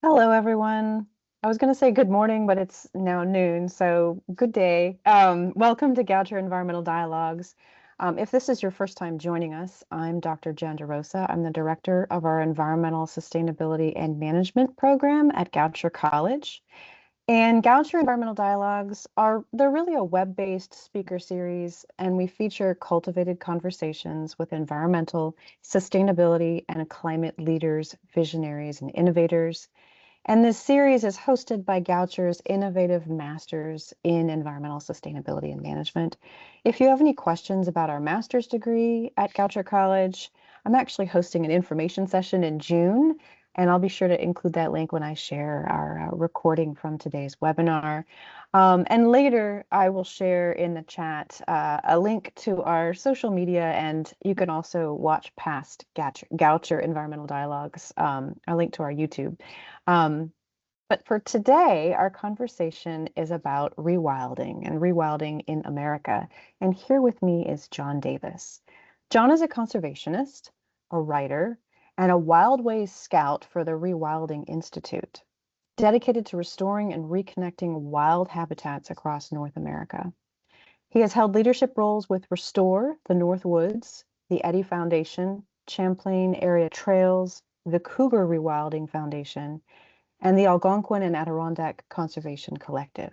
Hello, everyone. I was going to say good morning, but it's now noon, so good day. Welcome to Goucher Environmental Dialogues. If this is your first time joining us, I'm Dr. Jen DeRosa. I'm the director of our Environmental Sustainability and Management program at Goucher College. And Goucher Environmental Dialogues they're really a web-based speaker series, and we feature cultivated conversations with environmental, sustainability, and climate leaders, visionaries, and innovators. And this series is hosted by Goucher's Innovative Masters in Environmental Sustainability and Management. If you have any questions about our master's degree at Goucher College, I'm actually hosting an information session in June, and I'll be sure to include that link when I share our recording from today's webinar. And later, I will share in the chat a link to our social media, and you can also watch past Goucher Environmental Dialogues, a link to our YouTube. Um, but for today, our conversation is about rewilding and rewilding in America. And here with me is John Davis. John is a conservationist, a writer, and a Wildways scout for the Rewilding Institute, dedicated to restoring and reconnecting wild habitats across North America. He has held leadership roles with Restore the North Woods, the Eddy Foundation, Champlain Area Trails, the Cougar Rewilding Foundation, and the Algonquin and Adirondack Conservation Collective.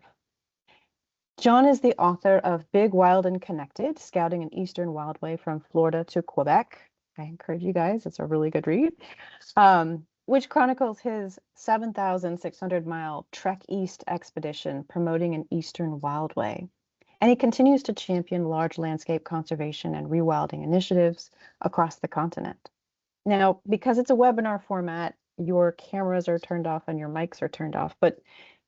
John is the author of Big, Wild, and Connected, Scouting an Eastern Wildway from Florida to Quebec. I encourage you guys, it's a really good read, which chronicles his 7,600-mile Trek East expedition promoting an Eastern Wildway. And he continues to champion large landscape conservation and rewilding initiatives across the continent. Now, because it's a webinar format, your cameras are turned off and your mics are turned off, but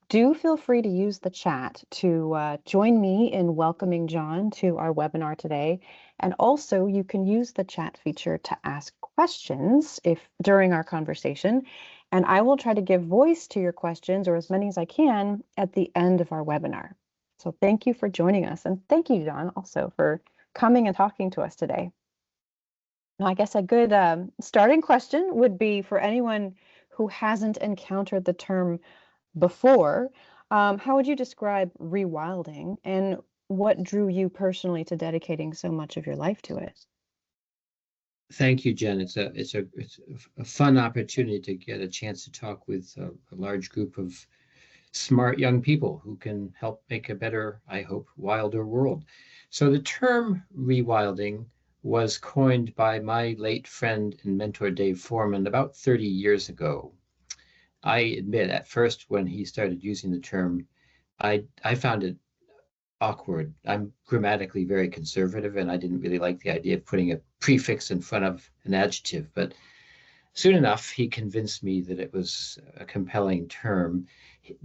do feel free to use the chat to join me in welcoming John to our webinar today. And also you can use the chat feature to ask questions during our conversation, and I will try to give voice to your questions, or as many as I can, at the end of our webinar. So thank you for joining us, and thank you, John, also for coming and talking to us today. Now, I guess a good starting question would be for anyone who hasn't encountered the term before, how would you describe rewilding, and what drew you personally to dedicating so much of your life to it? Thank you, Jen. It's a fun opportunity to get a chance to talk with a large group of smart young people who can help make a better, I hope, wilder world. So the term rewilding was coined by my late friend and mentor, Dave Foreman, about 30 years ago. I admit at first when he started using the term, I found it awkward. I'm grammatically very conservative, and I didn't really like the idea of putting a prefix in front of an adjective. But soon enough, he convinced me that it was a compelling term.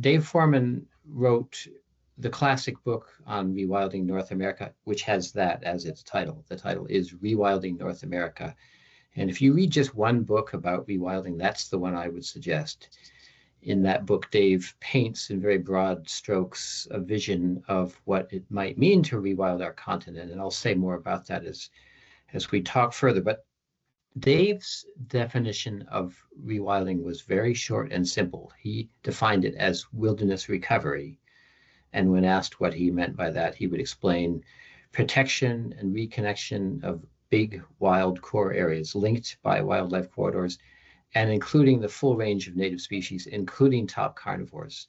Dave Foreman wrote the classic book on rewilding North America, which has that as its title. The title is Rewilding North America. And if you read just one book about rewilding, that's the one I would suggest. In that book, Dave paints in very broad strokes a vision of what it might mean to rewild our continent. And I'll say more about that as we talk further. But Dave's definition of rewilding was very short and simple. He defined it as wilderness recovery. And when asked what he meant by that, he would explain protection and reconnection of big wild core areas linked by wildlife corridors, and including the full range of native species, including top carnivores.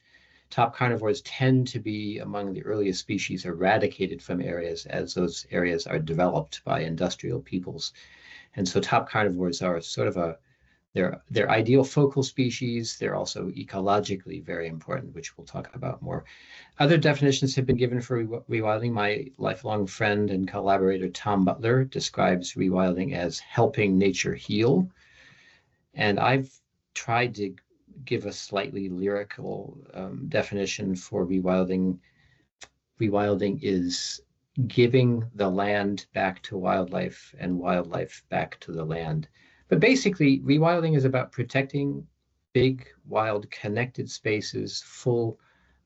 Top carnivores tend to be among the earliest species eradicated from areas as those areas are developed by industrial peoples. And so top carnivores are sort of they're ideal focal species. They're also ecologically very important, which we'll talk about more. Other definitions have been given for rewilding. My lifelong friend and collaborator, Tom Butler, describes rewilding as helping nature heal. And I've tried to give a slightly lyrical definition for rewilding. Rewilding is giving the land back to wildlife and wildlife back to the land. But basically, rewilding is about protecting big, wild, connected spaces full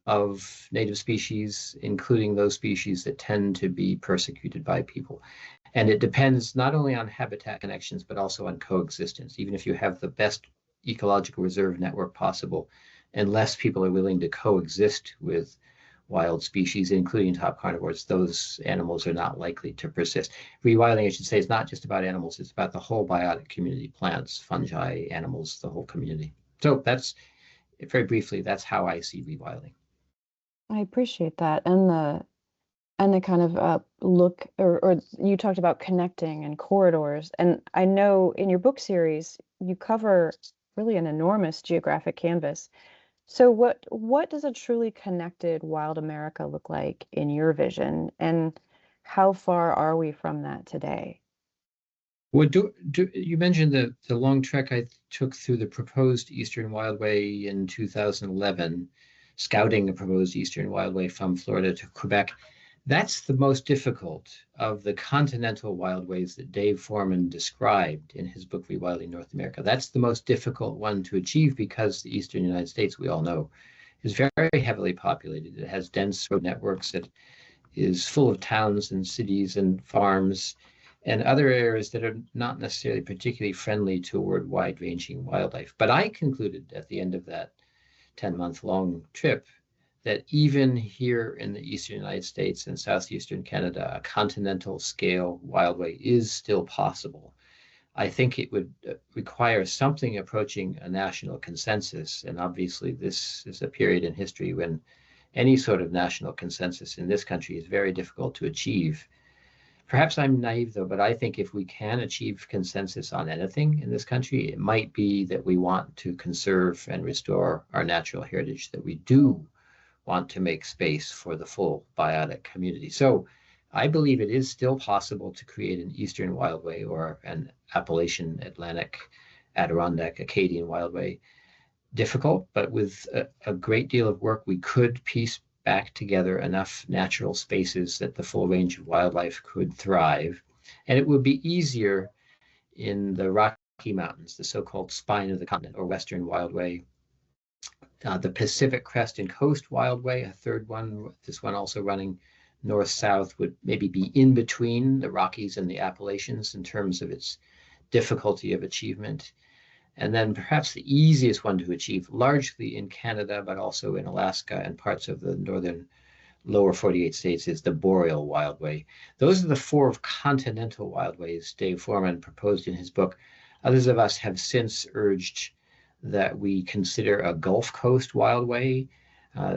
of native species, including those species that tend to be persecuted by people. And it depends not only on habitat connections, but also on coexistence. Even if you have the best ecological reserve network possible unless people are willing to coexist with wild species, including top carnivores. Those animals are not likely to persist. Rewilding, I should say, is not just about animals, it's about the whole biotic community, plants, fungi, animals, the whole community. So that's, very briefly, that's how I see rewilding. I appreciate that. And the kind of look, or you talked about connecting and corridors. And I know in your book series, you cover really an enormous geographic canvas. So what does a truly connected wild America look like in your vision? And how far are we from that today? Well, you mentioned the long trek I took through the proposed Eastern Wildway in 2011, scouting a proposed Eastern Wildway from Florida to Quebec. That's the most difficult of the continental wildways that Dave Foreman described in his book, Rewilding North America. That's the most difficult one to achieve because the Eastern United States, we all know, is very heavily populated. It has dense road networks. It is full of towns and cities and farms and other areas that are not necessarily particularly friendly toward wide-ranging wildlife. But I concluded at the end of that 10-month-long trip that even here in the eastern United States and southeastern Canada, a continental scale wildway is still possible. I think it would require something approaching a national consensus. And obviously, this is a period in history when any sort of national consensus in this country is very difficult to achieve. Perhaps I'm naive, though, but I think if we can achieve consensus on anything in this country, it might be that we want to conserve and restore our natural heritage, that we do want to make space for the full biotic community. So I believe it is still possible to create an Eastern Wildway or an Appalachian, Atlantic, Adirondack, Acadian Wildway. Difficult, but with a great deal of work, we could piece back together enough natural spaces that the full range of wildlife could thrive. And it would be easier in the Rocky Mountains, the so-called spine of the continent, or Western Wildway, the Pacific Crest and Coast Wildway, a third one, this one also running north-south, would maybe be in between the Rockies and the Appalachians in terms of its difficulty of achievement. And then perhaps the easiest one to achieve, largely in Canada, but also in Alaska and parts of the northern lower 48 states, is the Boreal Wildway. Those are the four continental wildways Dave Foreman proposed in his book. Others of us have since urged that we consider a Gulf Coast Wildway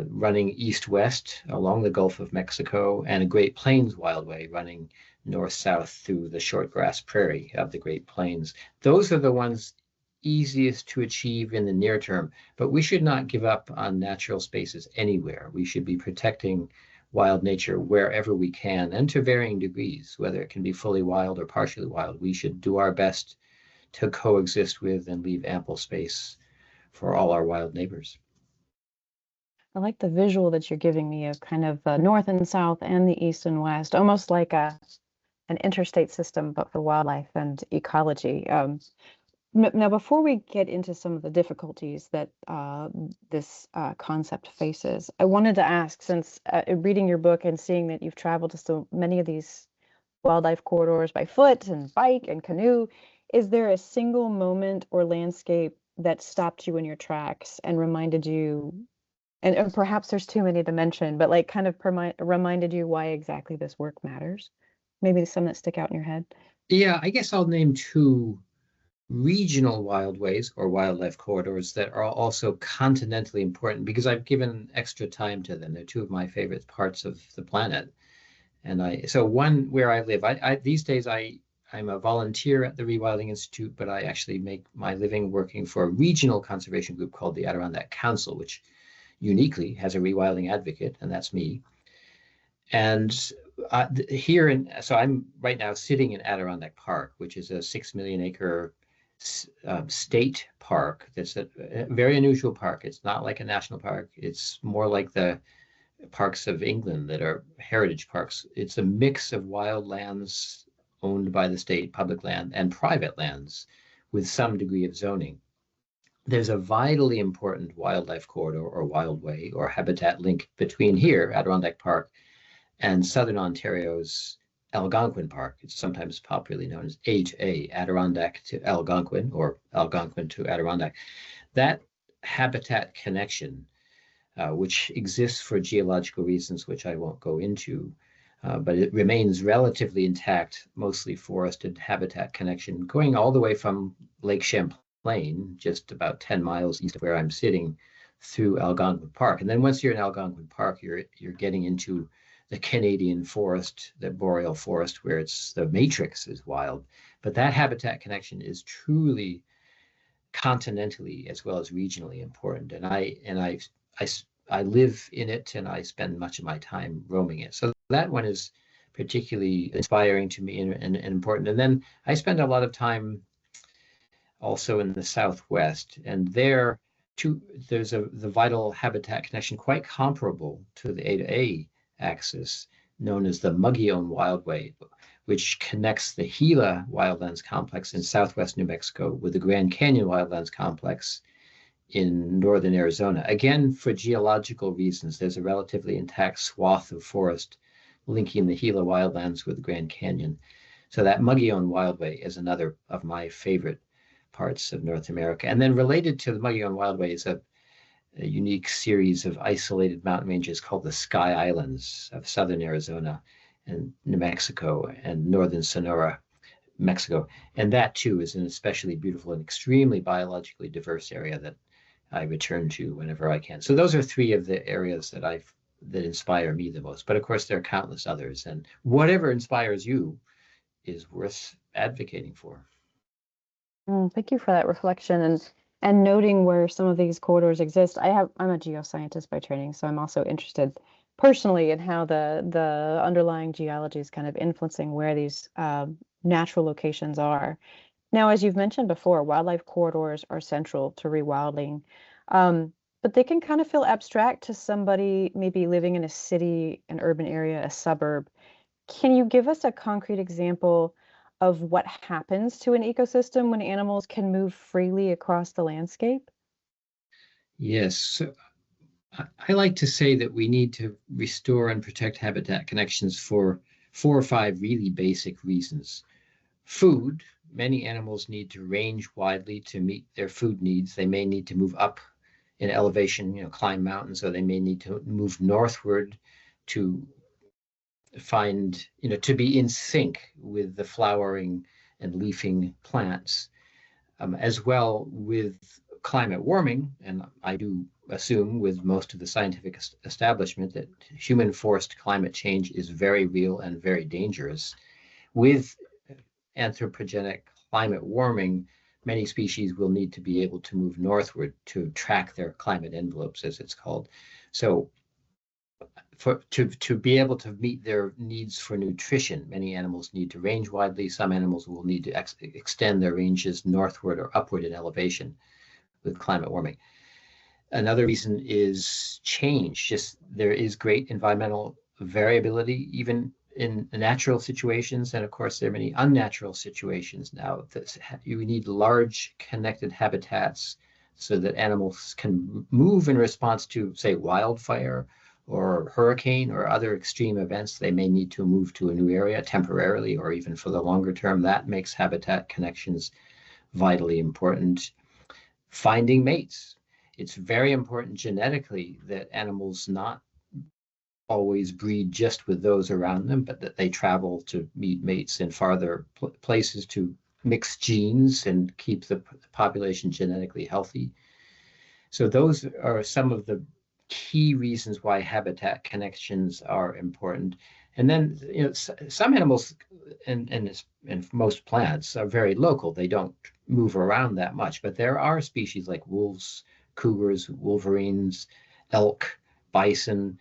running east-west along the Gulf of Mexico, and a Great Plains Wildway running north-south through the short grass prairie of the Great Plains. Those are the ones easiest to achieve in the near term, but we should not give up on natural spaces anywhere. We should be protecting wild nature wherever we can, and to varying degrees, whether it can be fully wild or partially wild. We should do our best to coexist with and leave ample space for all our wild neighbors. I like the visual that you're giving me of kind of the north and south and the east and west, almost like an interstate system, but for wildlife and ecology. Now, before we get into some of the difficulties that this concept faces, I wanted to ask, since reading your book and seeing that you've traveled to so many of these wildlife corridors by foot and bike and canoe, is there a single moment or landscape that stopped you in your tracks and reminded you, and perhaps there's too many to mention, but like kind of reminded you why exactly this work matters? Maybe some that stick out in your head. Yeah, I guess I'll name two regional wildways or wildlife corridors that are also continentally important because I've given extra time to them. They're two of my favorite parts of the planet. And so one where I live, these days I'm a volunteer at the Rewilding Institute, but I actually make my living working for a regional conservation group called the Adirondack Council, which uniquely has a rewilding advocate, and that's me. And so I'm right now sitting in Adirondack Park, which is a 6 million acre state park. That's a very unusual park. It's not like a national park. It's more like the parks of England that are heritage parks. It's a mix of wild lands owned by the state, public land, and private lands with some degree of zoning. There's a vitally important wildlife corridor or wildway or habitat link between here, Adirondack Park, and Southern Ontario's Algonquin Park. It's sometimes popularly known as HA, Adirondack to Algonquin, or Algonquin to Adirondack. That habitat connection, which exists for geological reasons, which I won't go into, but it remains relatively intact, mostly forested habitat connection, going all the way from Lake Champlain, just about 10 miles east of where I'm sitting, through Algonquin Park. And then once you're in Algonquin Park, you're getting into the Canadian forest, the boreal forest, where it's the matrix is wild. But that habitat connection is truly continentally as well as regionally important. And I live in it, and I spend much of my time roaming it. So that one is particularly inspiring to me and important. And then I spend a lot of time also in the Southwest, and there's the vital habitat connection quite comparable to the A to A axis, known as the Mogollon Wildway, which connects the Gila Wildlands Complex in southwest New Mexico with the Grand Canyon Wildlands Complex in northern Arizona. Again, for geological reasons, there's a relatively intact swath of forest linking the Gila Wildlands with the Grand Canyon. So that Mogollon Wildway is another of my favorite parts of North America. And then related to the Mogollon Wildway is a unique series of isolated mountain ranges called the Sky Islands of southern Arizona and New Mexico and northern Sonora, Mexico. And that too is an especially beautiful and extremely biologically diverse area that I return to whenever I can. So those are three of the areas that inspire me the most. But of course, there are countless others, and whatever inspires you is worth advocating for. Thank you for that reflection and noting where some of these corridors exist. I'm a geoscientist by training, so I'm also interested personally in how the underlying geology is kind of influencing where these natural locations are. Now, as you've mentioned before, wildlife corridors are central to rewilding, but they can kind of feel abstract to somebody maybe living in a city, an urban area, a suburb. Can you give us a concrete example of what happens to an ecosystem when animals can move freely across the landscape? Yes. So I like to say that we need to restore and protect habitat connections for 4 or 5 really basic reasons. Food, many animals need to range widely to meet their food needs. They may need to move up in elevation, climb mountains, or they may need to move northward to find, to be in sync with the flowering and leafing plants, as well with climate warming. And I do assume with most of the scientific establishment that human forced climate change is very real and very dangerous. With anthropogenic climate warming, many species will need to be able to move northward to track their climate envelopes, as it's called. So to be able to meet their needs for nutrition, many animals need to range widely. Some animals will need to extend their ranges northward or upward in elevation with climate warming. Another reason is change. Just there is great environmental variability, even in natural situations. And of course, there are many unnatural situations now that you need large connected habitats so that animals can move in response to, say, wildfire or hurricane or other extreme events. They may need to move to a new area temporarily or even for the longer term. That makes habitat connections vitally important. Finding mates. It's very important genetically that animals not always breed just with those around them, but that they travel to meet mates in farther places to mix genes and keep the population genetically healthy. So those are some of the key reasons why habitat connections are important. And then, some animals and most plants are very local. They don't move around that much, but there are species like wolves, cougars, wolverines, elk, bison,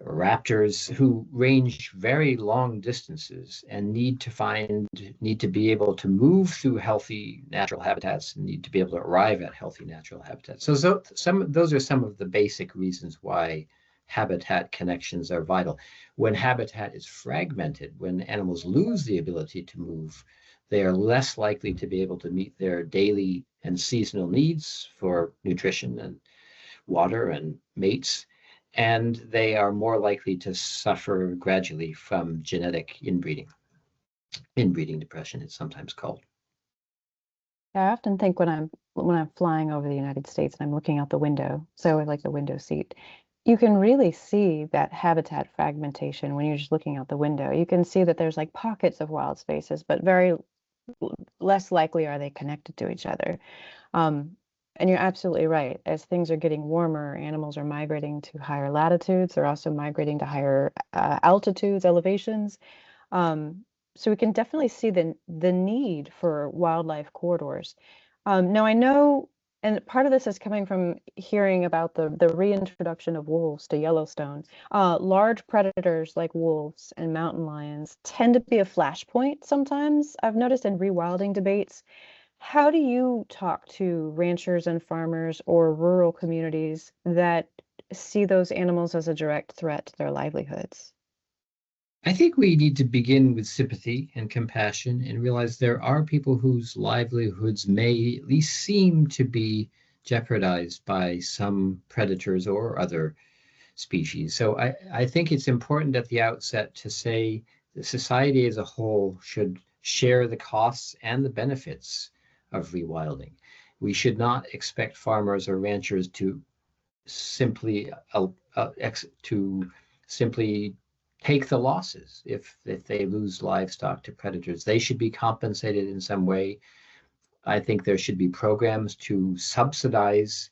raptors who range very long distances and need to be able to move through healthy natural habitats and need to be able to arrive at healthy natural habitats. So those are some of the basic reasons why habitat connections are vital. When habitat is fragmented, when animals lose the ability to move, they are less likely to be able to meet their daily and seasonal needs for nutrition and water and mates, and they are more likely to suffer gradually from genetic inbreeding. Inbreeding depression, it's sometimes called. I often think when I'm flying over the United States and I'm looking out the window, so I like the window seat, you can really see that habitat fragmentation when you're just looking out the window. You can see that there's like pockets of wild spaces, but very less likely are they connected to each other. Um, and you're absolutely right. As things are getting warmer, animals are migrating to higher latitudes. They're also migrating to higher altitudes, elevations. Um, so we can definitely see the need for wildlife corridors. Now I know, and part of this is coming from hearing about the reintroduction of wolves to Yellowstone. Large predators like wolves and mountain lions tend to be a flashpoint sometimes. I've noticed in rewilding debates. How do you talk to ranchers and farmers or rural communities that see those animals as a direct threat to their livelihoods? I think we need to begin with sympathy and compassion and realize there are people whose livelihoods may at least seem to be jeopardized by some predators or other species. So I think it's important at the outset to say that society as a whole should share the costs and the benefits of rewilding. We should not expect farmers or ranchers simply to simply take the losses if they lose livestock to predators. They should be compensated in some way. I think there should be programs to subsidize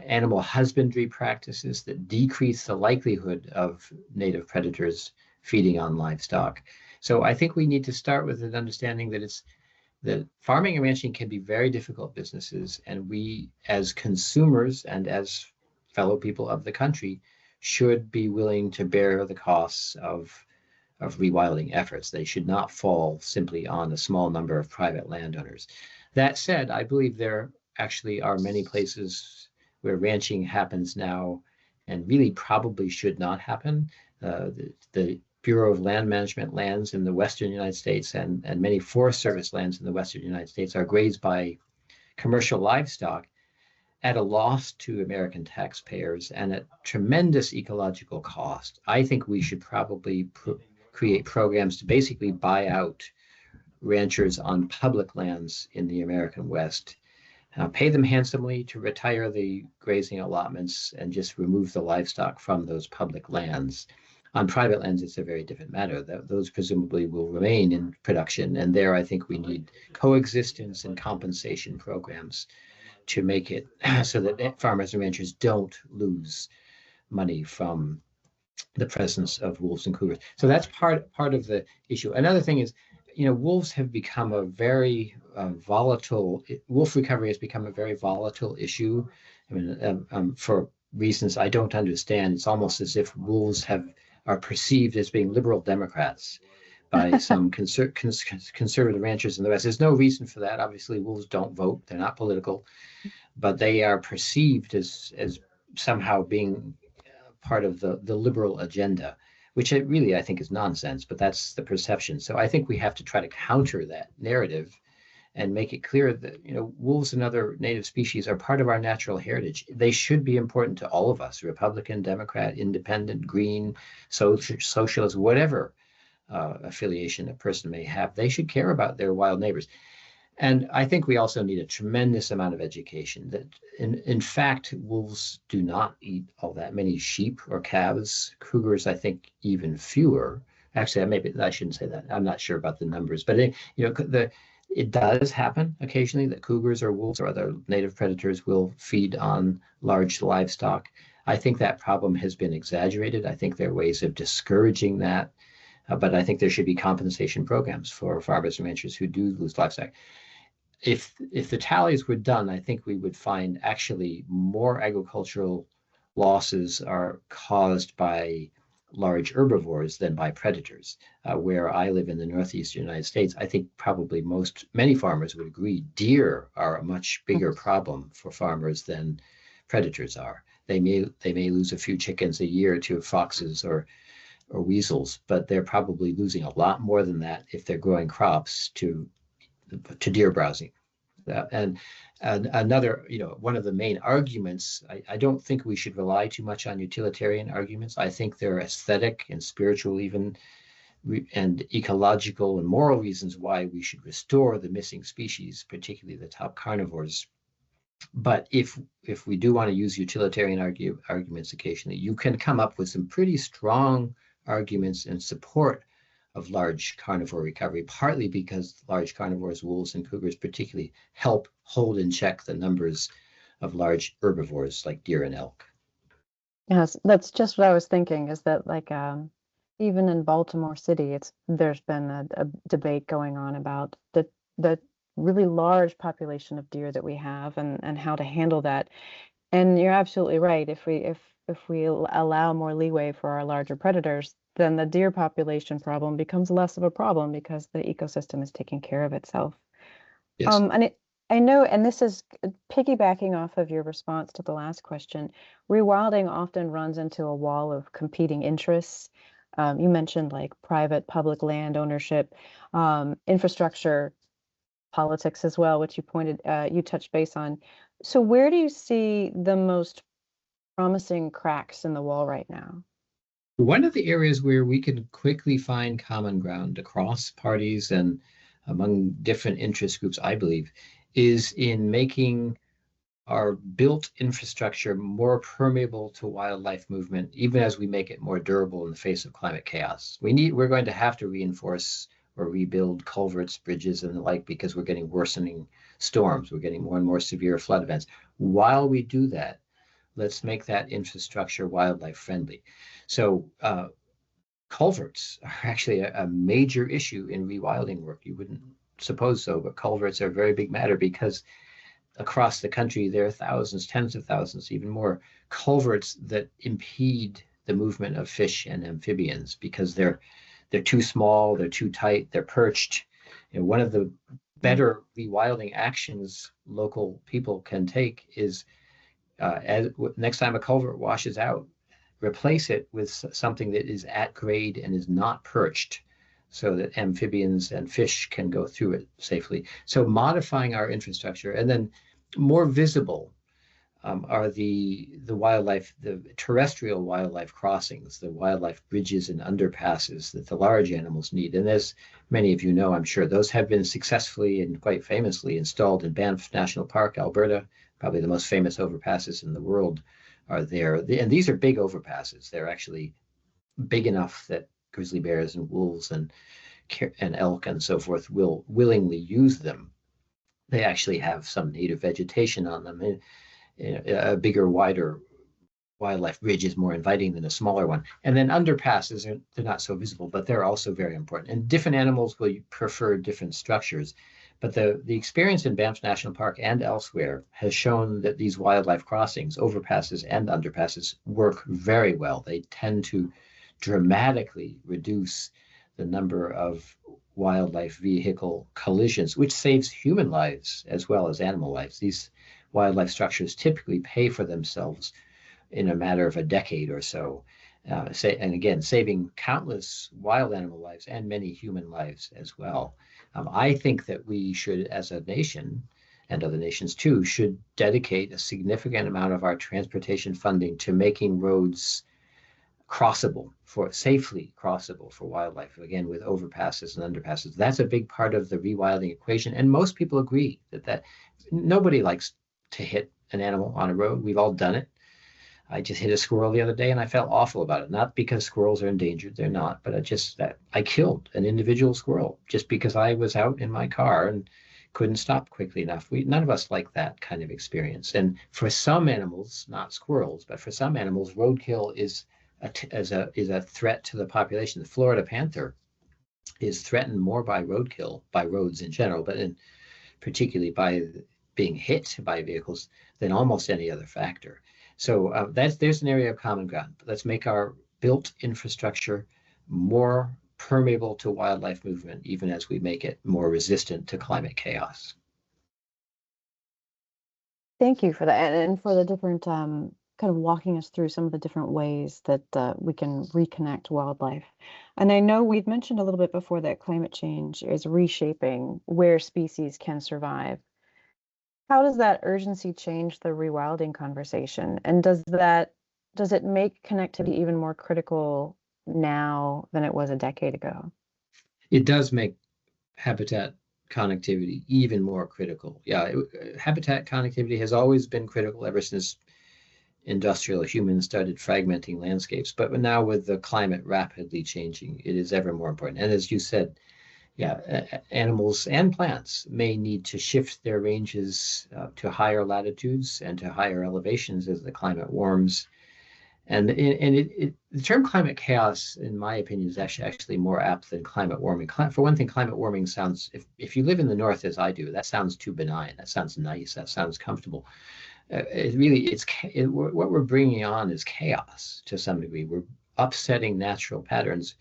animal husbandry practices that decrease the likelihood of native predators feeding on livestock. So I think we need to start with an understanding that farming and ranching can be very difficult businesses, and we, as consumers and as fellow people of the country, should be willing to bear the costs of rewilding efforts. They should not fall simply on a small number of private landowners. That said, I believe there actually are many places where ranching happens now and really probably should not happen. The Bureau of Land Management lands in the Western United States and many Forest Service lands in the Western United States are grazed by commercial livestock at a loss to American taxpayers and at tremendous ecological cost. I think we should probably create programs to basically buy out ranchers on public lands in the American West, pay them handsomely to retire the grazing allotments and just remove the livestock from those public lands. On private lands, it's a very different matter. Those presumably will remain in production. And there, I think we need coexistence and compensation programs to make it so that farmers and ranchers don't lose money from the presence of wolves and cougars. So that's part of the issue. Another thing is, wolves have become a very volatile. Wolf recovery has become a very volatile issue. I mean, for reasons I don't understand, it's almost as if wolves are perceived as being liberal Democrats by some conservative ranchers in the West. There's no reason for that. Obviously, wolves don't vote; they're not political, but they are perceived as somehow being part of the liberal agenda, which it really I think is nonsense, but that's the perception. So I think we have to try to counter that narrative and make it clear that wolves and other native species are part of our natural heritage. They should be important to all of us: Republican, Democrat, Independent, Green, Socialist, whatever affiliation a person may have. They should care about their wild neighbors. And I think we also need a tremendous amount of education that, in fact, wolves do not eat all that many sheep or calves. Cougars, I think, even fewer. Actually, maybe I shouldn't say that. I'm not sure about the numbers, but it does happen occasionally that cougars or wolves or other native predators will feed on large livestock. I think that problem has been exaggerated. I think there are ways of discouraging that, but I think there should be compensation programs for farmers and ranchers who do lose livestock. If the tallies were done, I think we would find actually more agricultural losses are caused by large herbivores than by predators. Where I live in the Northeast United States, I think probably many farmers would agree deer are a much bigger problem for farmers than predators are. They may lose a few chickens a year to foxes or weasels, but they're probably losing a lot more than that if they're growing crops to deer browsing. And another, one of the main arguments, I don't think we should rely too much on utilitarian arguments. I think they're aesthetic and spiritual even and ecological and moral reasons why we should restore the missing species, particularly the top carnivores. But if we do want to use utilitarian arguments occasionally, you can come up with some pretty strong arguments in support of large carnivore recovery, partly because large carnivores, wolves and cougars particularly, help hold in check the numbers of large herbivores like deer and elk. Yes, that's just what I was thinking, is that like even in Baltimore City, there's been a debate going on about the really large population of deer that we have and how to handle that. And you're absolutely right. If we allow more leeway for our larger predators, then the deer population problem becomes less of a problem because the ecosystem is taking care of itself. Yes. I know, and this is piggybacking off of your response to the last question. Rewilding often runs into a wall of competing interests. You mentioned like private, public land ownership, infrastructure, politics as well, which you touched base on. So where do you see the most promising cracks in the wall right now? One of the areas where we can quickly find common ground across parties and among different interest groups, I believe, is in making our built infrastructure more permeable to wildlife movement, even as we make it more durable in the face of climate chaos. We're going to have to reinforce or rebuild culverts, bridges, and the like, because we're getting worsening storms. We're getting more and more severe flood events. While we do that, let's make that infrastructure wildlife friendly. So culverts are actually a major issue in rewilding work. You wouldn't suppose so, but culverts are a very big matter because across the country, there are thousands, tens of thousands, even more culverts that impede the movement of fish and amphibians because they're too small, they're too tight, they're perched. One of the better rewilding actions local people can take is next time a culvert washes out, replace it with something that is at grade and is not perched so that amphibians and fish can go through it safely. So modifying our infrastructure, and then more visible are the wildlife, the terrestrial wildlife crossings, the wildlife bridges and underpasses that the large animals need. And as many of you know, I'm sure, those have been successfully and quite famously installed in Banff National Park, Alberta. Probably the most famous overpasses in the world are there. And these are big overpasses. They're actually big enough that grizzly bears and wolves and elk and so forth will willingly use them. They actually have some native vegetation on them. A bigger, wider wildlife bridge is more inviting than a smaller one. And then underpasses, they're not so visible, but they're also very important. And different animals will prefer different structures. But the experience in Banff National Park and elsewhere has shown that these wildlife crossings, overpasses and underpasses, work very well. They tend to dramatically reduce the number of wildlife vehicle collisions, which saves human lives as well as animal lives. These wildlife structures typically pay for themselves in a matter of a decade or so. And again, saving countless wild animal lives and many human lives as well. I think that we should, as a nation, and other nations too, should dedicate a significant amount of our transportation funding to making roads safely crossable for wildlife, again, with overpasses and underpasses. That's a big part of the rewilding equation. And most people agree that nobody likes to hit an animal on a road. We've all done it. I just hit a squirrel the other day and I felt awful about it. Not because squirrels are endangered, they're not, but I killed an individual squirrel just because I was out in my car and couldn't stop quickly enough. None of us like that kind of experience. And for some animals, not squirrels, but for some animals, roadkill is a threat to the population. The Florida panther is threatened more by roadkill, by roads in general, but particularly by being hit by vehicles than almost any other factor. So there's an area of common ground. Let's make our built infrastructure more permeable to wildlife movement, even as we make it more resistant to climate chaos. Thank you for that, and for the different kind of walking us through some of the different ways that we can reconnect wildlife. And I know we've mentioned a little bit before that climate change is reshaping where species can survive. How does that urgency change the rewilding conversation? And does it make connectivity even more critical now than it was a decade ago. It does make habitat connectivity even more critical. Yeah, habitat connectivity has always been critical ever since industrial humans started fragmenting landscapes. But now with the climate rapidly changing, it is ever more important. And as you said, yeah, animals and plants may need to shift their ranges to higher latitudes and to higher elevations as the climate warms. And the term climate chaos, in my opinion, is actually more apt than climate warming. For one thing, climate warming sounds, if you live in the north as I do, that sounds too benign. That sounds nice. That sounds comfortable. What we're bringing on is chaos to some degree. We're upsetting natural patterns,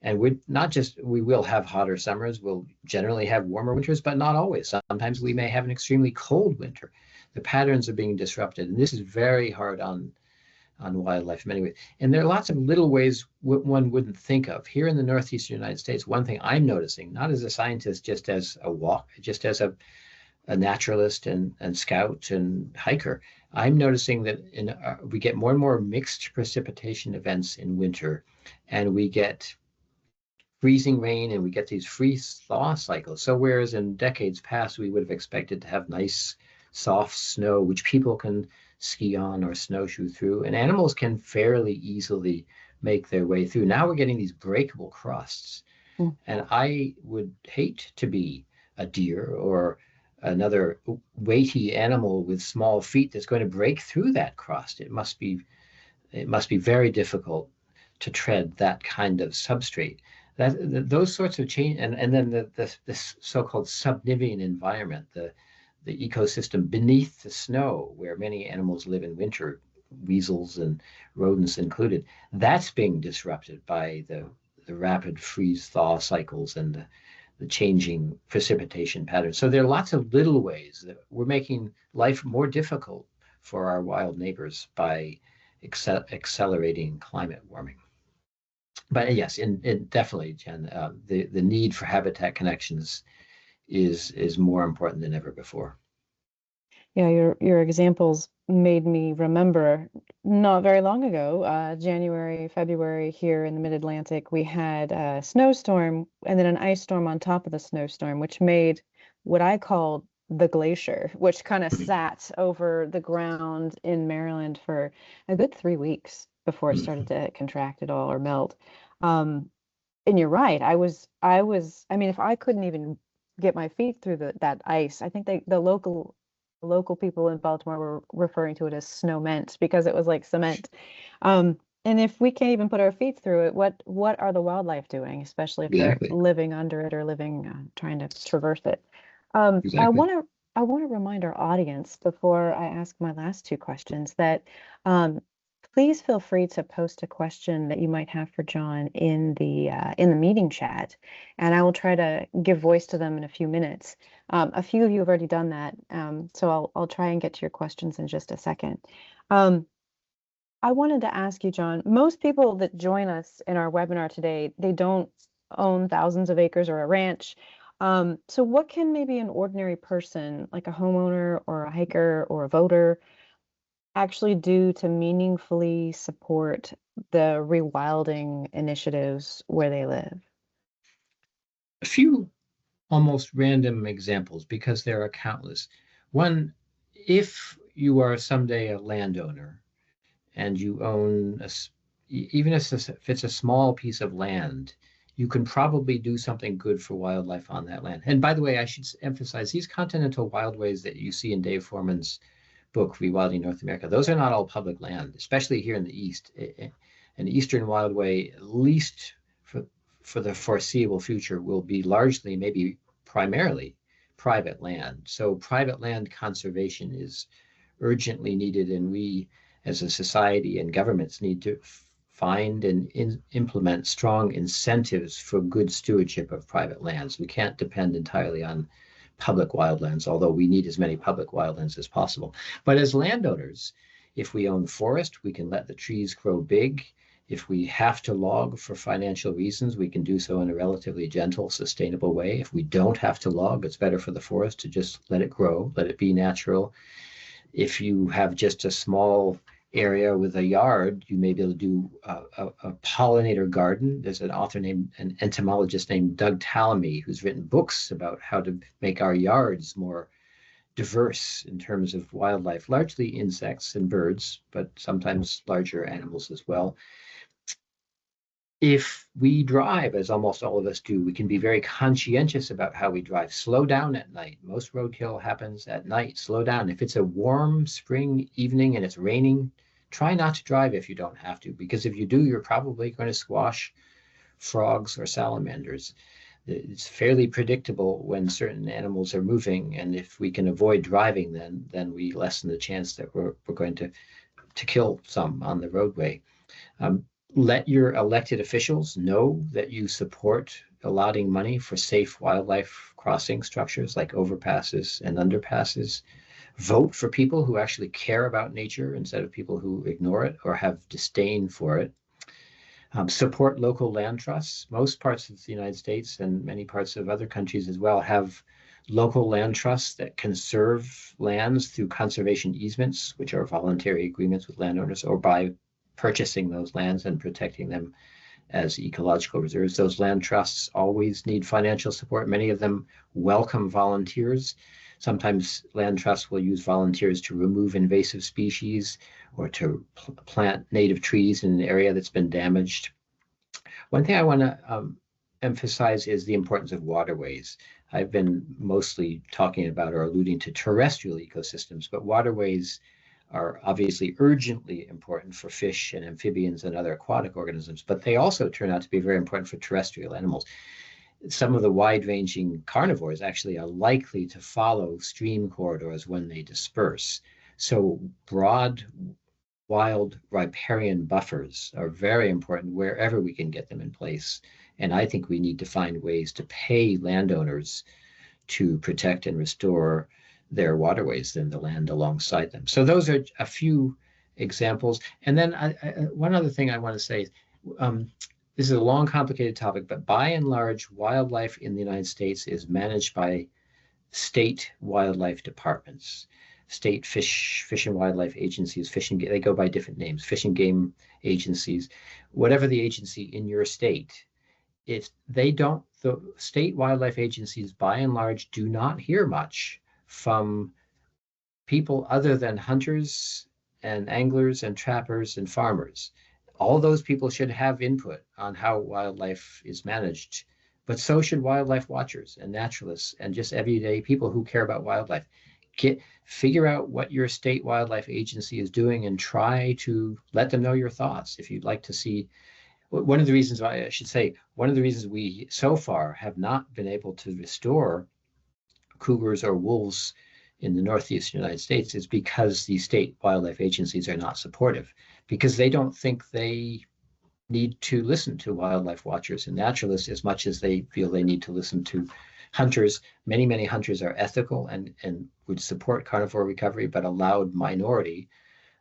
and we will have hotter summers. We'll generally have warmer winters, but not always. Sometimes we may have an extremely cold winter. The patterns are being disrupted, and this is very hard on wildlife in many ways. And there are lots of little ways one wouldn't think of. Here in the northeastern United States, one thing I'm noticing, not as a scientist, just as a naturalist and scout and hiker, I'm noticing that we get more and more mixed precipitation events in winter, and we get freezing rain and we get these freeze thaw cycles. So whereas in decades past we would have expected to have nice soft snow which people can ski on or snowshoe through, and animals can fairly easily make their way through, now we're getting these breakable crusts. And I would hate to be a deer or another weighty animal with small feet that's going to break through that crust. It must be very difficult to tread that kind of substrate. Those sorts of change, and then the so-called subnivean environment, the ecosystem beneath the snow where many animals live in winter, weasels and rodents included, that's being disrupted by the rapid freeze-thaw cycles and the changing precipitation patterns. So there are lots of little ways that we're making life more difficult for our wild neighbors by accelerating climate warming. But yes, definitely, Jen, the need for habitat connections is more important than ever before. Yeah, your examples made me remember not very long ago, January, February here in the Mid-Atlantic, we had a snowstorm and then an ice storm on top of the snowstorm, which made what I called the glacier, which kind of sat over the ground in Maryland for a good 3 weeks before it started to contract at all or melt. And you're right. I mean, if I couldn't even get my feet through that ice, I think the local people in Baltimore were referring to it as snowment because it was like cement. And if we can't even put our feet through it, what are the wildlife doing, especially if they're living under it or trying to traverse it? Exactly. I want to remind our audience before I ask my last two questions that please feel free to post a question that you might have for John in the meeting chat, and I will try to give voice to them in a few minutes. A few of you have already done that, so I'll try and get to your questions in just a second. I wanted to ask you, John, most people that join us in our webinar today, they don't own thousands of acres or a ranch. So what can maybe an ordinary person, like a homeowner or a hiker or a voter, actually do to meaningfully support the rewilding initiatives where they live? A few almost random examples, because there are countless. One, if you are someday a landowner and you own even if it's a small piece of land, you can probably do something good for wildlife on that land. And by the way, I should emphasize these continental wildways that you see in Dave Foreman's book, Rewilding North America, those are not all public land, especially here in the East. An Eastern wildway, at least for the foreseeable future, will be largely, maybe primarily, private land. So private land conservation is urgently needed, and we as a society and governments need to find and implement strong incentives for good stewardship of private lands. We can't depend entirely on public wildlands, although we need as many public wildlands as possible. But as landowners, if we own forest, we can let the trees grow big. If we have to log for financial reasons, we can do so in a relatively gentle, sustainable way. If we don't have to log, it's better for the forest to just let it grow, let it be natural. If you have just a small area with a yard, you may be able to do a pollinator garden. There's an entomologist named Doug Tallamy, who's written books about how to make our yards more diverse in terms of wildlife, largely insects and birds, but sometimes larger animals as well. If we drive, as almost all of us do, we can be very conscientious about how we drive. Slow down at night. Most roadkill happens at night. Slow down. If it's a warm spring evening and it's raining, try not to drive if you don't have to, because if you do, you're probably going to squash frogs or salamanders. It's fairly predictable when certain animals are moving, and if we can avoid driving, then we lessen the chance that we're going to kill some on the roadway. Let your elected officials know that you support allotting money for safe wildlife crossing structures like overpasses and underpasses. Vote for people who actually care about nature instead of people who ignore it or have disdain for it. Support local land trusts. Most parts of the United States and many parts of other countries as well have local land trusts that conserve lands through conservation easements, which are voluntary agreements with landowners, or by purchasing those lands and protecting them as ecological reserves. Those land trusts always need financial support. Many of them welcome volunteers. Sometimes land trusts will use volunteers to remove invasive species or to plant native trees in an area that's been damaged. One thing I want to emphasize is the importance of waterways. I've been mostly talking about or alluding to terrestrial ecosystems, but waterways are obviously urgently important for fish and amphibians and other aquatic organisms, but they also turn out to be very important for terrestrial animals. Some of the wide-ranging carnivores actually are likely to follow stream corridors when they disperse. So broad, wild riparian buffers are very important wherever we can get them in place. And I think we need to find ways to pay landowners to protect and restore their waterways than the land alongside them. So those are a few examples. And then one other thing I want to say, this is a long, complicated topic, but by and large, wildlife in the United States is managed by state wildlife departments, state fish and wildlife agencies, they go by different names, fish and game agencies, whatever the agency in your state. If they don't, the state wildlife agencies by and large do not hear much from people other than hunters and anglers and trappers and farmers. All those people should have input on how wildlife is managed, but so should wildlife watchers and naturalists and just everyday people who care about wildlife. Figure out what your state wildlife agency is doing and try to let them know your thoughts. If you'd like to see, one of the reasons we so far have not been able to restore cougars or wolves in the Northeast United States is because the state wildlife agencies are not supportive, because they don't think they need to listen to wildlife watchers and naturalists as much as they feel they need to listen to hunters. Many hunters are ethical and would support carnivore recovery, but a loud minority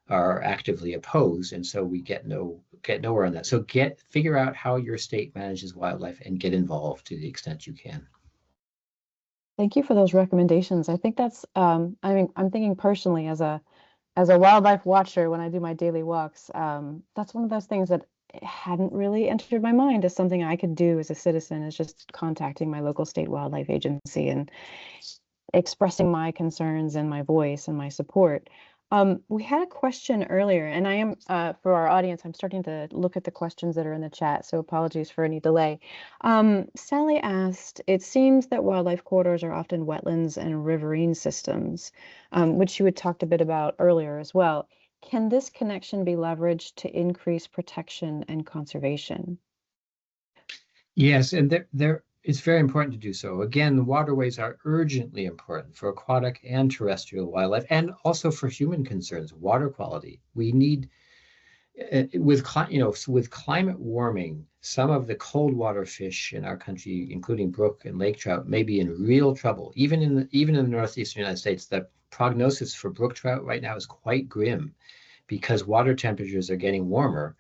are actively opposed, and so we get nowhere on that. So figure out how your state manages wildlife and get involved to the extent you can. Thank you for those recommendations. I think that's, I'm thinking personally as a wildlife watcher when I do my daily walks, that's one of those things that hadn't really entered my mind as something I could do as a citizen, is just contacting my local state wildlife agency and expressing my concerns and my voice and my support. We had a question earlier, and I am, for our audience, I'm starting to look at the questions that are in the chat, so apologies for any delay. Sally asked, it seems that wildlife corridors are often wetlands and riverine systems, which you had talked a bit about earlier as well. Can this connection be leveraged to increase protection and conservation? Yes, and it's very important to do so. Again, the waterways are urgently important for aquatic and terrestrial wildlife, and also for human concerns, water quality. We need, with climate warming, some of the cold water fish in our country, including brook and lake trout, may be in real trouble. Even in the Northeastern United States, the prognosis for brook trout right now is quite grim because water temperatures are getting warmer,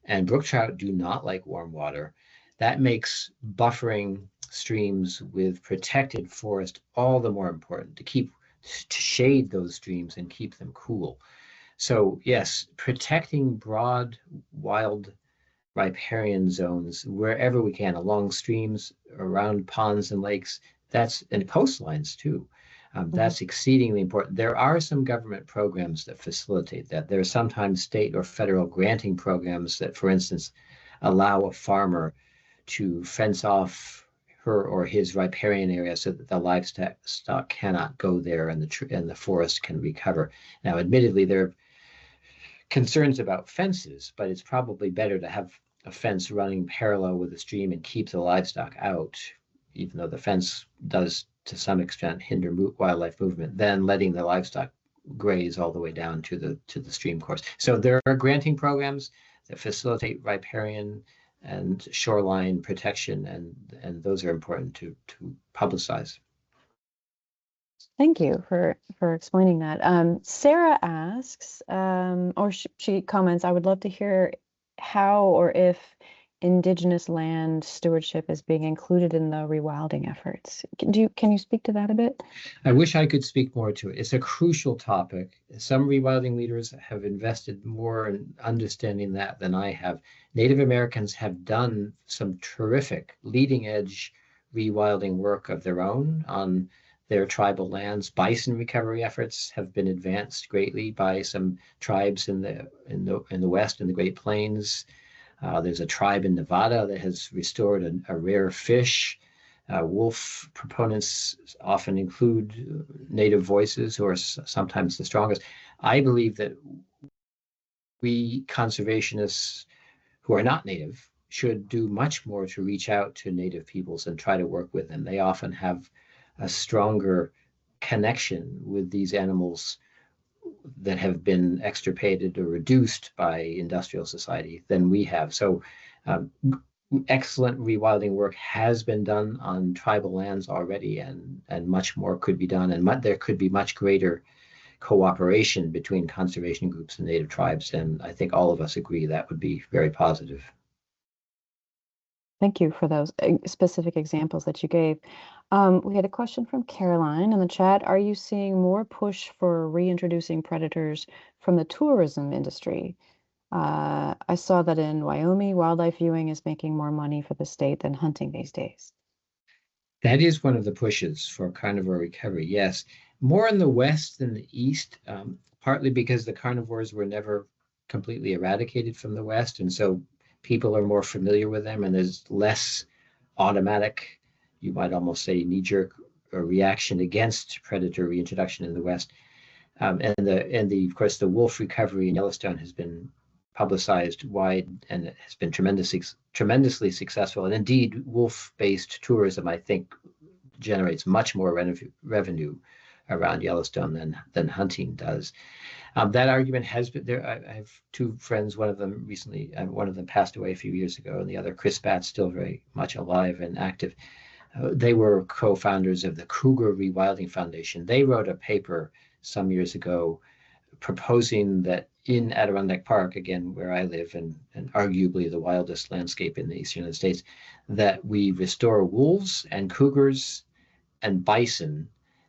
and brook trout do not like warm water. That makes buffering streams with protected forest all the more important to shade those streams and keep them cool. So yes, protecting broad wild riparian zones wherever we can, along streams, around ponds and lakes, and coastlines too. Mhm. That's exceedingly important. There are some government programs that facilitate that. There are sometimes state or federal granting programs that, for instance, allow a farmer to fence off her or his riparian area so that the livestock cannot go there and the forest can recover. Now, admittedly, there are concerns about fences, but it's probably better to have a fence running parallel with the stream and keep the livestock out, even though the fence does to some extent hinder wildlife movement, than letting the livestock graze all the way down to the stream course. So there are granting programs that facilitate riparian and shoreline protection, and those are important to publicize. Thank you for explaining that. Sarah asks, or she comments, I would love to hear how or if Indigenous land stewardship is being included in the rewilding efforts. Can you speak to that a bit? I wish I could speak more to it. It's a crucial topic. Some rewilding leaders have invested more in understanding that than I have. Native Americans have done some terrific leading edge rewilding work of their own on their tribal lands. Bison recovery efforts have been advanced greatly by some tribes in the West, in the Great Plains. There's a tribe in Nevada that has restored a rare fish. Wolf proponents often include native voices who are sometimes the strongest. I believe that we conservationists who are not native should do much more to reach out to native peoples and try to work with them. They often have a stronger connection with these animals that have been extirpated or reduced by industrial society than we have. So um, excellent rewilding work has been done on tribal lands already, and much more could be done, and there could be much greater cooperation between conservation groups and native tribes. And I think all of us agree that would be very positive. Thank you for those specific examples that you gave. We had a question from Caroline in the chat. Are you seeing more push for reintroducing predators from the tourism industry? I saw that in Wyoming, wildlife viewing is making more money for the state than hunting these days. That is one of the pushes for carnivore recovery. Yes, more in the West than the East, partly because the carnivores were never completely eradicated from the West. And so people are more familiar with them, and there's less automatic, you might almost say knee-jerk reaction against predator reintroduction in the West. And of course the wolf recovery in Yellowstone has been publicized wide, and it has been tremendously successful. And indeed, wolf-based tourism, I think, generates much more revenue around Yellowstone than hunting does. That argument has been there. I have two friends. One of them recently, one of them passed away a few years ago, and the other, Chris Batts, still very much alive and active. They were co-founders of the Cougar Rewilding Foundation. They wrote a paper some years ago proposing that in Adirondack Park, again, where I live, and arguably the wildest landscape in the eastern United States, that we restore wolves and cougars and bison.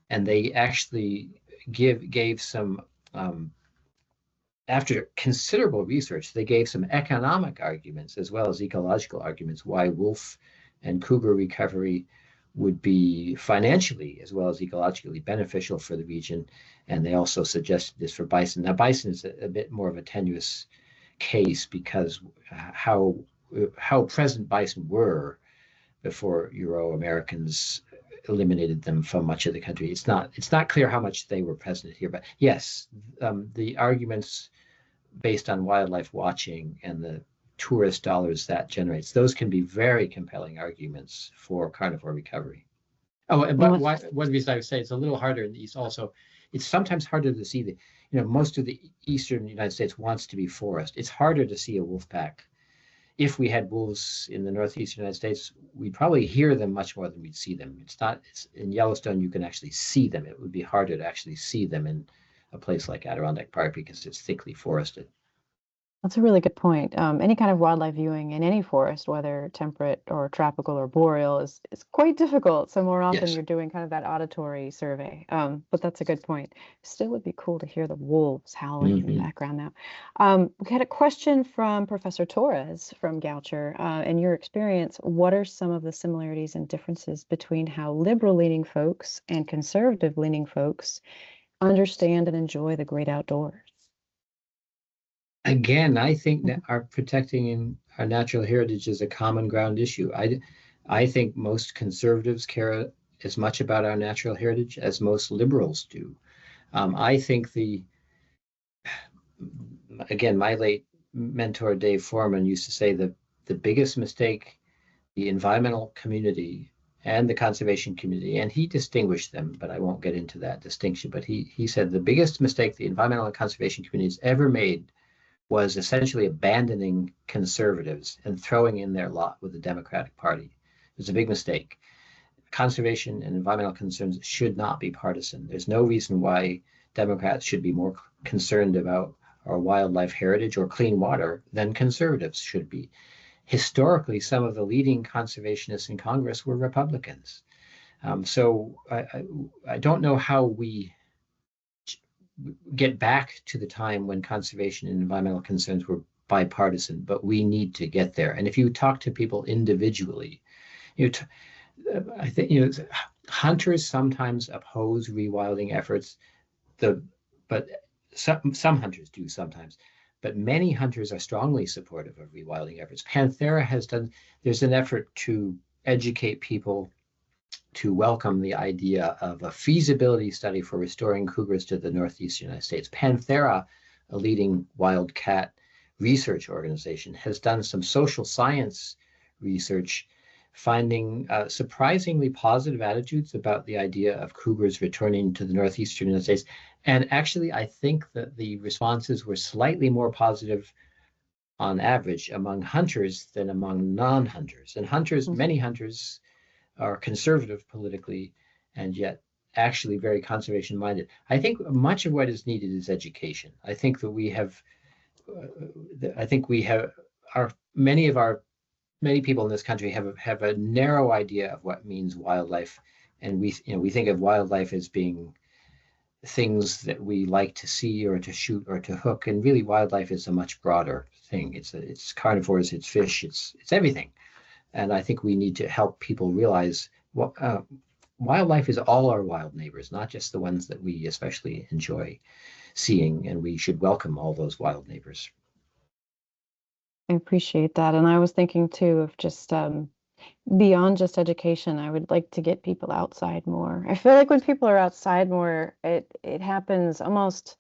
And they actually gave some, after considerable research, they gave some economic arguments as well as ecological arguments why wolf and cougar recovery would be financially as well as ecologically beneficial for the region. And they also suggested this for bison. Now, bison is a bit more of a tenuous case because how present bison were before Euro-Americans eliminated them from much of the country. It's not clear how much they were present here, but yes, the arguments based on wildlife watching and the tourist dollars that generates, those can be very compelling arguments for carnivore recovery. Oh, but one reason I would say it's a little harder in the East also, it's sometimes harder to see most of the Eastern United States wants to be forest. It's harder to see a wolf pack. If we had wolves in the Northeast United States, we'd probably hear them much more than we'd see them. It's in Yellowstone, you can actually see them. It would be harder to actually see them in a place like Adirondack Park because it's thickly forested. That's a really good point. Any kind of wildlife viewing in any forest, whether temperate or tropical or boreal, is quite difficult. So more often Yes. you're doing kind of that auditory survey. But that's a good point. Still would be cool to hear the wolves howling in the Hmm. background now. We had a question from Professor Torres from Goucher. In your experience, what are some of the similarities and differences between how liberal-leaning folks and conservative-leaning folks understand and enjoy the great outdoors? Again, I think that our protecting in our natural heritage is a common ground issue. I think most conservatives care as much about our natural heritage as most liberals do. I think again, my late mentor, Dave Foreman, used to say that the biggest mistake the environmental community and the conservation community, and he distinguished them, but I won't get into that distinction. But he said the biggest mistake the environmental and conservation communities ever made was essentially abandoning conservatives and throwing in their lot with the Democratic Party. It was a big mistake. Conservation and environmental concerns should not be partisan. There's no reason why Democrats should be more concerned about our wildlife heritage or clean water than conservatives should be. Historically, some of the leading conservationists in Congress were Republicans. So I don't know how we get back to the time when conservation and environmental concerns were bipartisan, but we need to get there. And if you talk to people individually, you I think hunters sometimes oppose rewilding efforts. The but some hunters do sometimes, but many hunters are strongly supportive of rewilding efforts. Panthera has done. There's an effort to educate people to welcome the idea of a feasibility study for restoring cougars to the Northeast United States. Panthera, a leading wildcat research organization, has done some social science research finding surprisingly positive attitudes about the idea of cougars returning to the Northeastern United States. And actually, I think that the responses were slightly more positive on average among hunters than among non-hunters. And hunters, many hunters are conservative politically and yet actually very conservation minded. I think much of what is needed is education. I think we have our many people in this country have a narrow idea of what means wildlife, and we think of wildlife as being things that we like to see or to shoot or to hook, and really wildlife is a much broader thing. It's carnivores, it's fish, it's everything, and I think we need to help people realize what wildlife is all our wild neighbors, not just the ones that we especially enjoy seeing, and we should welcome all those wild neighbors. I appreciate that. And I was thinking too of just beyond just education, I would like to get people outside more. I feel like when people are outside more, it happens almost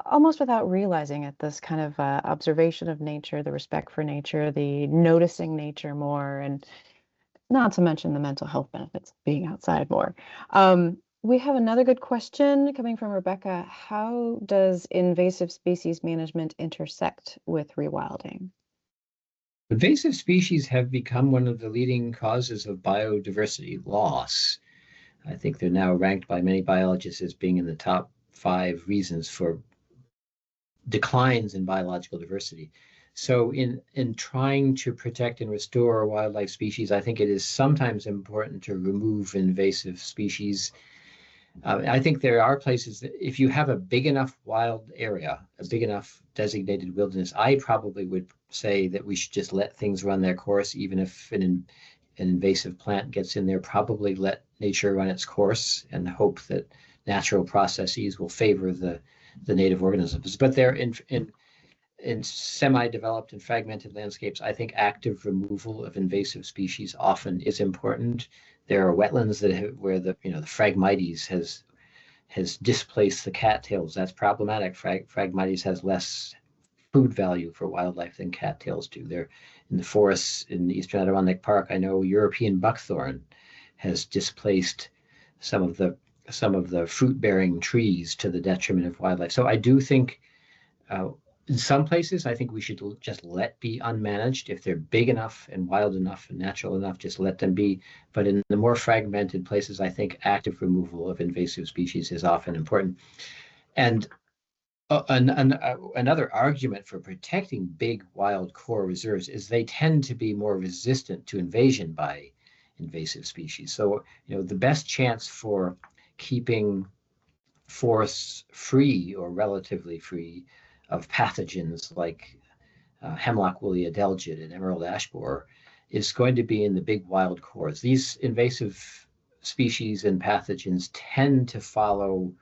without realizing it, this kind of observation of nature, the respect for nature, the noticing nature more, and not to mention the mental health benefits of being outside more. We have another good question coming from Rebecca. How does invasive species management intersect with rewilding? Invasive species have become one of the leading causes of biodiversity loss. I think they're now ranked by many biologists as being in the top 5 reasons for declines in biological diversity. So in trying to protect and restore wildlife species, I think it is sometimes important to remove invasive species. I think there are places that if you have a big enough wild area, a big enough designated wilderness, I probably would say that we should just let things run their course, even if an invasive plant gets in there, probably let nature run its course and hope that natural processes will favor the native organisms. But they're in semi-developed and fragmented landscapes, I think active removal of invasive species often is important. There are wetlands where the Phragmites has displaced the cattails. That's problematic. Phragmites has less food value for wildlife than cattails do. They're in the forests in the Eastern Adirondack Park. I know European buckthorn has displaced some of the fruit-bearing trees to the detriment of wildlife. So I do think uh, in some places, I think we should just let be unmanaged. If they're big enough and wild enough and natural enough, just let them be. But in the more fragmented places, I think active removal of invasive species is often important. And Another argument for protecting big wild core reserves is they tend to be more resistant to invasion by invasive species. So, the best chance for keeping forests free or relatively free of pathogens like hemlock woolly adelgid and emerald ash borer is going to be in the big wild cores. These invasive species and pathogens tend to follow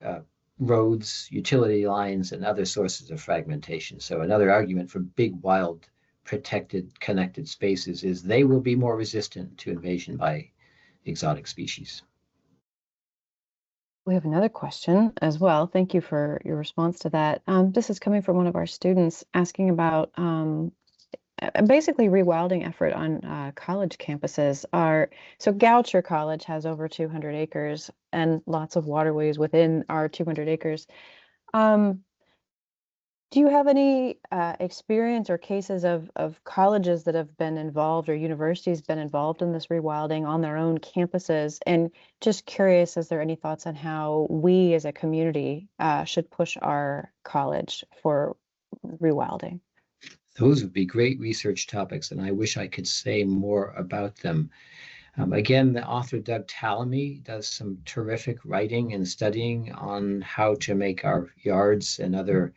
uh, roads, utility lines, and other sources of fragmentation. So another argument for big, wild, protected, connected spaces is they will be more resistant to invasion by exotic species. We have another question as well. Thank you for your response to that. This is coming from one of our students asking about basically rewilding effort on college campuses. So Goucher College has over 200 acres and lots of waterways within our 200 acres. Um, do you have any experience or cases of colleges that have been involved or universities been involved in this rewilding on their own campuses? And just curious, is there any thoughts on how we as a community should push our college for rewilding? Those would be great research topics, and I wish I could say more about them. Again, the author Doug Tallamy does some terrific writing and studying on how to make our yards and other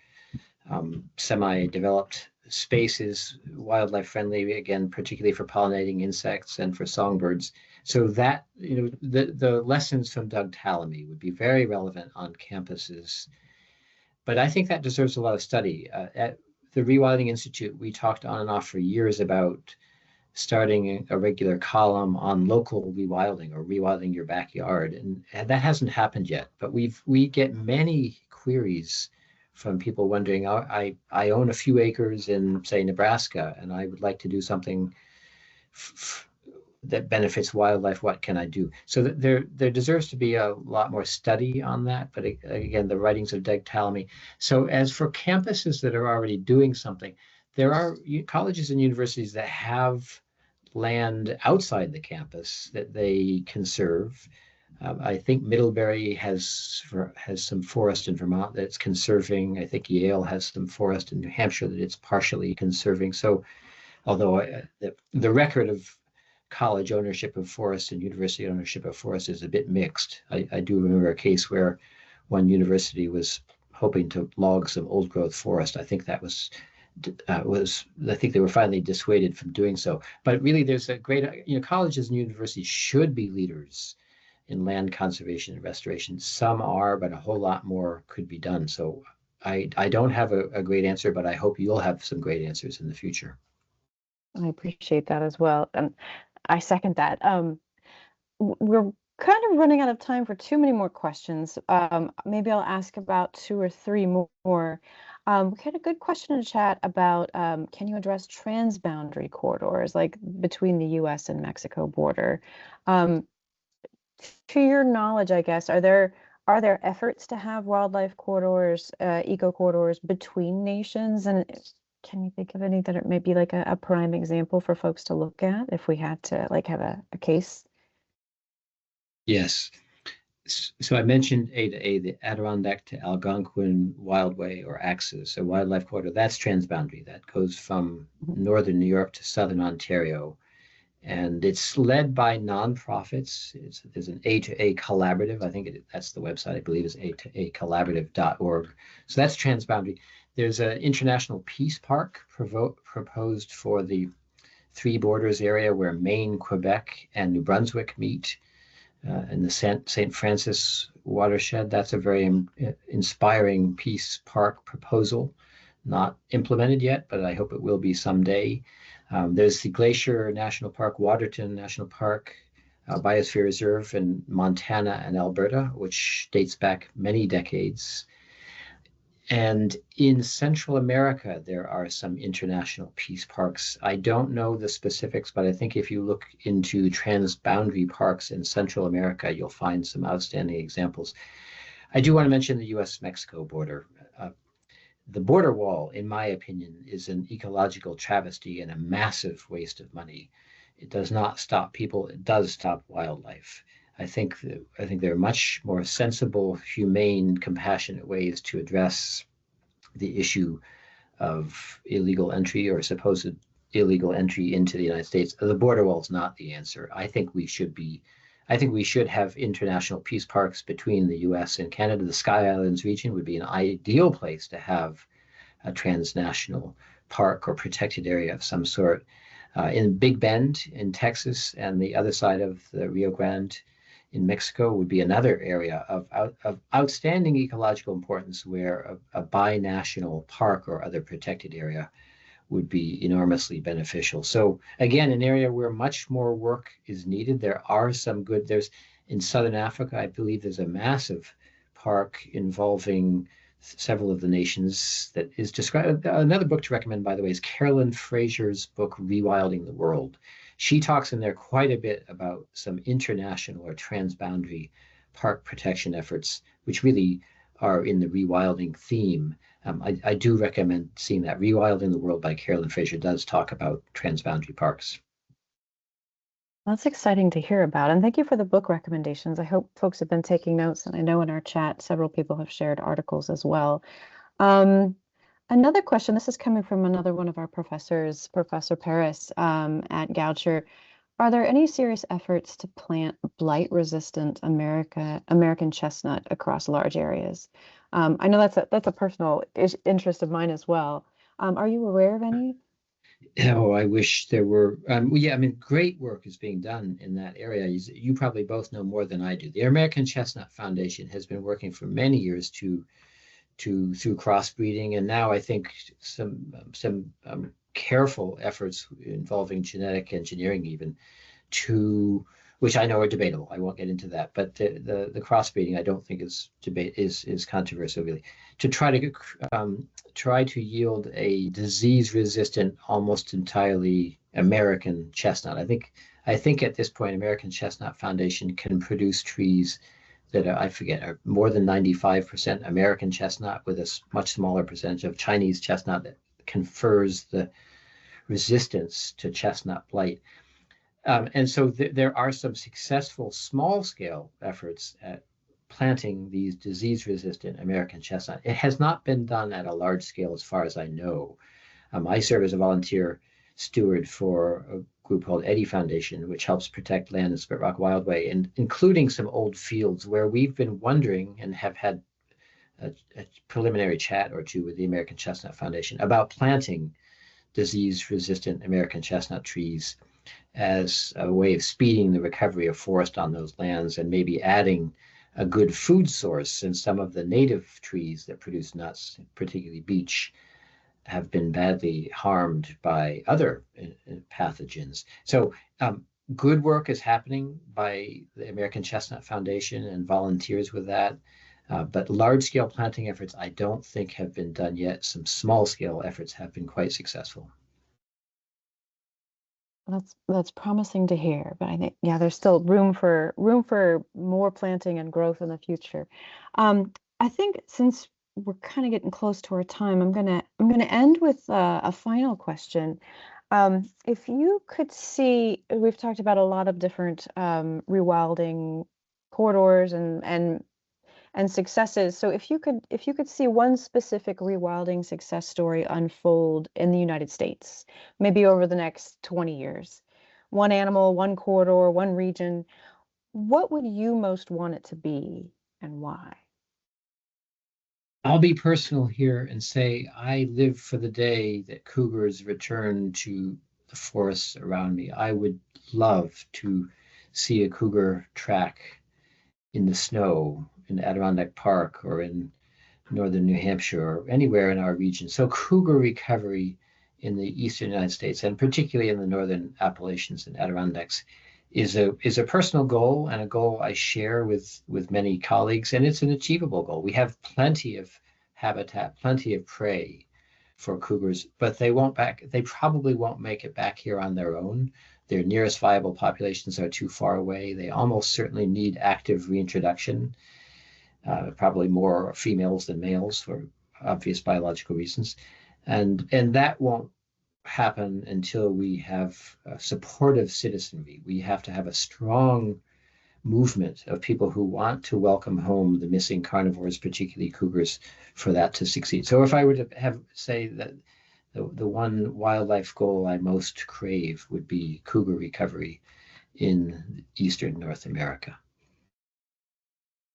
semi-developed spaces wildlife friendly, again, particularly for pollinating insects and for songbirds. So that, the lessons from Doug Tallamy would be very relevant on campuses. But I think that deserves a lot of study. At the Rewilding Institute, we talked on and off for years about starting a regular column on local rewilding or rewilding your backyard. And that hasn't happened yet, but we get many queries from people wondering, I own a few acres in, say, Nebraska, and I would like to do something that benefits wildlife. What can I do? So there deserves to be a lot more study on that. But again, the writings of Doug Tallamy. So as for campuses that are already doing something, there are colleges and universities that have land outside the campus that they conserve. I think Middlebury has some forest in Vermont that it's conserving. I think Yale has some forest in New Hampshire that it's partially conserving. So, although the record of college ownership of forest and university ownership of forest is a bit mixed. I do remember a case where one university was hoping to log some old growth forest. I think that was I think they were finally dissuaded from doing so. But really, there's a great, colleges and universities should be leaders in land conservation and restoration. Some are, but a whole lot more could be done. So I don't have a great answer, but I hope you'll have some great answers in the future. I appreciate that as well. And I second that. We're kind of running out of time for too many more questions. Maybe I'll ask about two or three more. We had a good question in the chat about can you address transboundary corridors, like between the U.S. and Mexico border? To your knowledge, I guess, are there efforts to have wildlife corridors, eco corridors between nations? And can you think of any that are maybe like a prime example for folks to look at if we had to like have a case? Yes. So I mentioned A to A, the Adirondack to Algonquin Wildway or Axis, a wildlife corridor. That's transboundary. That goes from northern New York to southern Ontario. And it's led by nonprofits. There's an A to A collaborative. I think that's the website, I believe, is A to A collaborative.org. So that's transboundary. There's an international peace park proposed for the Three Borders area where Maine, Quebec, and New Brunswick meet in the St. Francis watershed. That's a very inspiring peace park proposal, not implemented yet, but I hope it will be someday. There's the Glacier National Park, Waterton National Park, Biosphere Reserve in Montana and Alberta, which dates back many decades. And in Central America, there are some international peace parks. I don't know the specifics, but I think if you look into transboundary parks in Central America, you'll find some outstanding examples. I do want to mention the US-Mexico border. The border wall, in my opinion, is an ecological travesty and a massive waste of money. It does not stop people, it does stop wildlife. I think there are much more sensible, humane, compassionate ways to address the issue of illegal entry or supposed illegal entry into the United States. The border wall is not the answer. I think we should have international peace parks between the US and Canada. The Sky Islands region would be an ideal place to have a transnational park or protected area of some sort. In Big Bend in Texas and the other side of the Rio Grande in Mexico would be another area of outstanding ecological importance where a binational park or other protected area would be enormously beneficial. So again, an area where much more work is needed. There's in Southern Africa, I believe there's a massive park involving several of the nations that is described. Another book to recommend, by the way, is Carolyn Fraser's book, Rewilding the World. She talks in there quite a bit about some international or transboundary park protection efforts, which really are in the rewilding theme. I do recommend seeing that. Rewilding the World by Carolyn Fraser does talk about transboundary parks. That's exciting to hear about. And thank you for the book recommendations. I hope folks have been taking notes. And I know in our chat, several people have shared articles as well. Another question, this is coming from another one of our professors, Professor Paris at Goucher. Are there any serious efforts to plant blight-resistant American chestnut across large areas? I know that's a personal interest of mine as well. Are you aware of any? Oh, I wish there were. Well, yeah, I mean, great work is being done in that area. You probably both know more than I do. The American Chestnut Foundation has been working for many years through crossbreeding, and now I think some careful efforts involving genetic engineering even to which I know are debatable. I won't get into that, but the crossbreeding I don't think is controversial really. To try to yield a disease-resistant, almost entirely American chestnut. I think at this point, American Chestnut Foundation can produce trees that are more than 95% American chestnut with a much smaller percentage of Chinese chestnut that confers the resistance to chestnut blight. And so there are some successful small-scale efforts at planting these disease-resistant American chestnut. It has not been done at a large scale as far as I know. I serve as a volunteer steward for a group called Eddy Foundation, which helps protect land in Spit Rock Wildway, and including some old fields where we've been wondering and have had a preliminary chat or two with the American Chestnut Foundation about planting disease-resistant American chestnut trees as a way of speeding the recovery of forest on those lands and maybe adding a good food source, since some of the native trees that produce nuts, particularly beech, have been badly harmed by other pathogens. So good work is happening by the American Chestnut Foundation and volunteers with that. But large-scale planting efforts, I don't think have been done yet. Some small-scale efforts have been quite successful. That's promising to hear, but I think there's still room for more planting and growth in the future. I think since we're kind of getting close to our time, I'm gonna end with a final question. If you could see, we've talked about a lot of different rewilding corridors and successes. So if you could see one specific rewilding success story unfold in the United States, maybe over the next 20 years, one animal, one corridor, one region, what would you most want it to be and why? I'll be personal here and say I live for the day that cougars return to the forests around me. I would love to see a cougar track in the snow in Adirondack Park or in northern New Hampshire or anywhere in our region. So cougar recovery in the eastern United States, and particularly in the northern Appalachians and Adirondacks, is a personal goal and a goal I share with many colleagues, and it's an achievable goal. We have plenty of habitat, plenty of prey for cougars, but they probably won't make it back here on their own. Their nearest viable populations are too far away. They almost certainly need active reintroduction, probably more females than males for obvious biological reasons. And that won't happen until we have supportive citizenry. We have to have a strong movement of people who want to welcome home the missing carnivores, particularly cougars, for that to succeed. So if I were to say that the one wildlife goal I most crave would be cougar recovery in Eastern North America.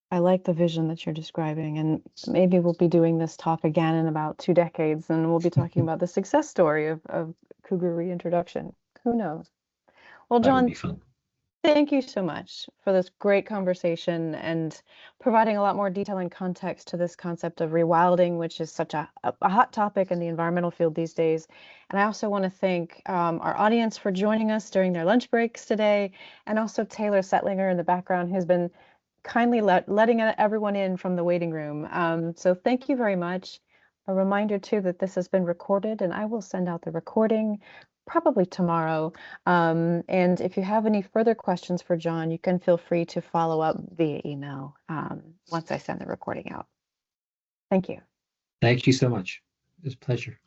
I like the vision that you're describing, and maybe we'll be doing this talk again in about 2 decades, and we'll be talking about the success story of cougar reintroduction. Who knows? Well, That would be John, fun. thank you so much for this great conversation and providing a lot more detail and context to this concept of rewilding, which is such a hot topic in the environmental field these days. And I also want to thank our audience for joining us during their lunch breaks today, and also Taylor Settlinger in the background, who's been kindly letting everyone in from the waiting room. So thank you very much. A reminder too that this has been recorded, and I will send out the recording probably tomorrow. And if you have any further questions for John, you can feel free to follow up via email once I send the recording out. Thank you. Thank you so much. It was a pleasure.